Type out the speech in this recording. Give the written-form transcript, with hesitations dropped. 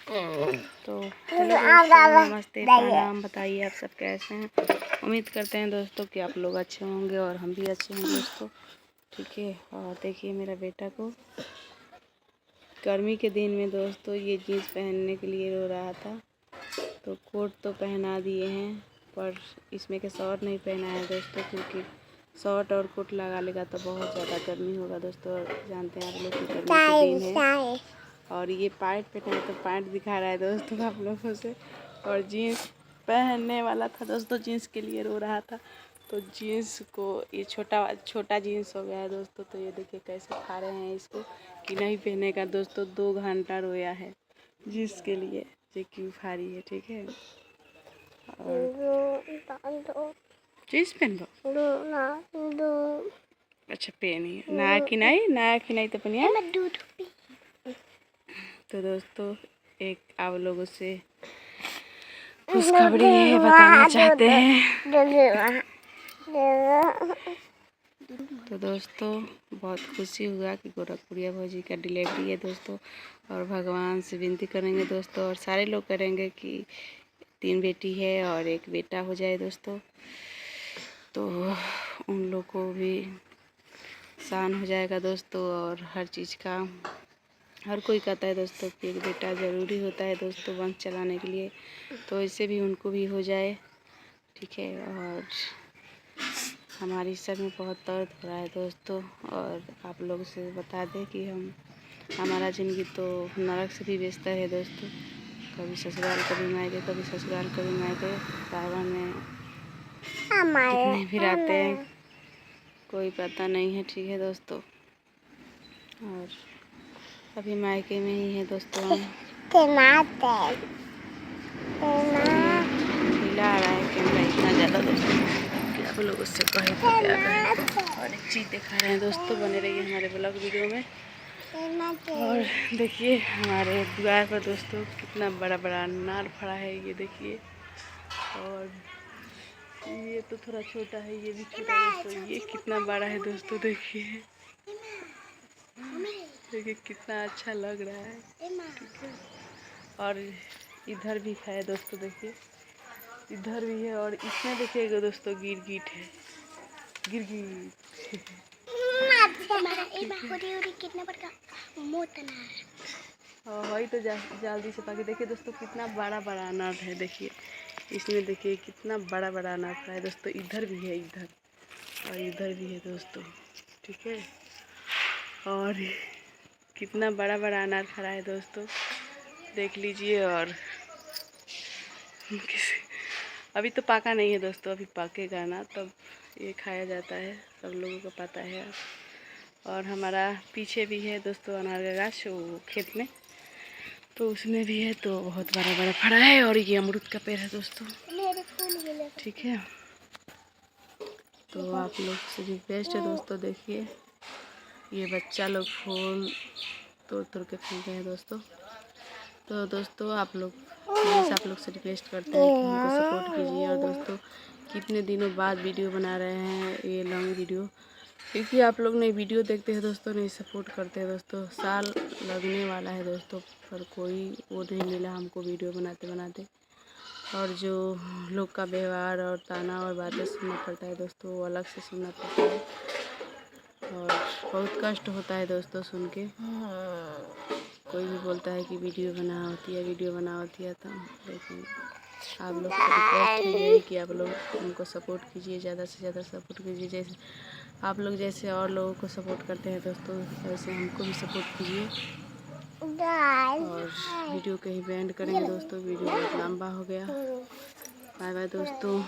तो हेलो दोस्तों, नमस्ते, प्रणाम। बताइए आप सब कैसे हैं। उम्मीद करते हैं दोस्तों कि आप लोग अच्छे होंगे और हम भी अच्छे हैं दोस्तों। ठीक है। और देखिए मेरा बेटा को गर्मी के दिन में दोस्तों ये जीन्स पहनने के लिए रो रहा था, तो कोट तो पहना दिए हैं पर इसमें के शॉर्ट नहीं पहना है दोस्तों, क्योंकि शॉर्ट और कोट लगा लेगा तो बहुत ज़्यादा गर्मी होगा दोस्तों। जानते हैं आप लोग कि गर्मी के दिन है। और ये पैंट पहना है तो पैंट दिखा रहा है दोस्तों आप लोगों से। और जीन्स पहनने वाला था दोस्तों, जीन्स के लिए रो रहा था, तो जीन्स को ये छोटा जीन्स हो गया है दोस्तों। तो ये देखिए कैसे खा रहे हैं इसको कि नहीं पहनेगा दोस्तों। 2 घंटा रोया है जीन्स के लिए, जो क्यों भारी है। ठीक है। और जीन्स पहन लो। अच्छा पहनिए, नया कि नहीं तो पहनिए। तो दोस्तों एक आप लोगों से खुशखबरी है बताना चाहते हैं। तो दोस्तों बहुत खुशी हुआ कि गोरखपुरिया भौजी का डिलीवरी है दोस्तों। और भगवान से विनती करेंगे दोस्तों, और सारे लोग करेंगे कि 3 बेटी है और 1 बेटा हो जाए दोस्तों। तो उन लोग को भी आसान हो जाएगा दोस्तों। और हर चीज़ का हर कोई कहता है दोस्तों कि 1 बेटा ज़रूरी होता है दोस्तों वंश चलाने के लिए, तो इससे भी उनको भी हो जाए। ठीक है। और हमारी सर में बहुत दर्द हो रहा है दोस्तों। और आप लोगों से बता दें कि हमारा ज़िंदगी तो नरक से भी बेहतर है दोस्तों। कभी ससुराल कभी मायके, कभी ससुराल कभी मायके। सावन में कितने भी आते हैं कोई पता नहीं है। ठीक है दोस्तों। और अभी मायके में ही है दोस्तों हम। हिला रहा है कैमरा इतना ज़्यादा दोस्तों कि आप लोग उससे कहे तो क्या कहें। और एक चीज़ दिखा रहे हैं दोस्तों, बने रहिए हमारे ब्लॉग वीडियो में। और देखिए हमारे द्वार पर दोस्तों कितना बड़ा बड़ा अनार फड़ा है, ये देखिए। और ये तो थोड़ा छोटा है, ये भी छोटा है दोस्तों। ये कितना बड़ा है दोस्तों, देखिए देखिए कितना अच्छा लग रहा है। ठीक है। और इधर भी है दोस्तों, देखिए इधर भी है। और इसमें देखिएगा दोस्तों गिरगिट है, गिरगिट। हाँ वही तो जल्दी से पाके देखिए दोस्तों कितना बड़ा बड़ा अनार है। देखिए इसमें देखिए कितना बड़ा बड़ा अनार है दोस्तों। इधर भी है, इधर और इधर भी है दोस्तों। ठीक है। और कितना बड़ा बड़ा अनार खड़ा है दोस्तों, देख लीजिए। और अभी तो पका नहीं है दोस्तों, अभी पकेगा ना तब ये खाया जाता है, सब लोगों को पता है। और हमारा पीछे भी है दोस्तों अनार का गाछ, वो खेत में, तो उसमें भी है, तो बहुत बड़ा बड़ा फड़ा है। और ये अमरूद का पेड़ है दोस्तों। ठीक है। तो आप लोग से रिक्वेस्ट है दोस्तों, देखिए ये बच्चा लोग फूल तोड़ के फेंक रहे हैं दोस्तों। तो दोस्तों आप लोग से रिक्वेस्ट करते हैं कि हमको सपोर्ट कीजिए। और दोस्तों कितने दिनों बाद वीडियो बना रहे हैं, ये लॉन्ग वीडियो, क्योंकि आप लोग नहीं वीडियो देखते हैं दोस्तों, नहीं सपोर्ट करते हैं दोस्तों। साल लगने वाला है दोस्तों, पर कोई वो नहीं मिला हमको वीडियो बनाते बनाते। और जो लोग का व्यवहार और ताना और बातें सुनना पड़ता है दोस्तों, वो अलग से सुनना पड़ता है। और बहुत कष्ट होता है दोस्तों सुन के। कोई भी बोलता है कि वीडियो बना होती है, तो लेकिन आप लोग से रिक्वेस्ट है यही कि आप लोग हमको सपोर्ट कीजिए, ज़्यादा से ज़्यादा सपोर्ट कीजिए। जैसे आप लोग जैसे और लोगों को सपोर्ट करते हैं दोस्तों, वैसे हमको भी सपोर्ट कीजिए। और वीडियो को ही एंड करेंगे दोस्तों, वीडियो बहुत लंबा हो गया। बाय बाय दोस्तों।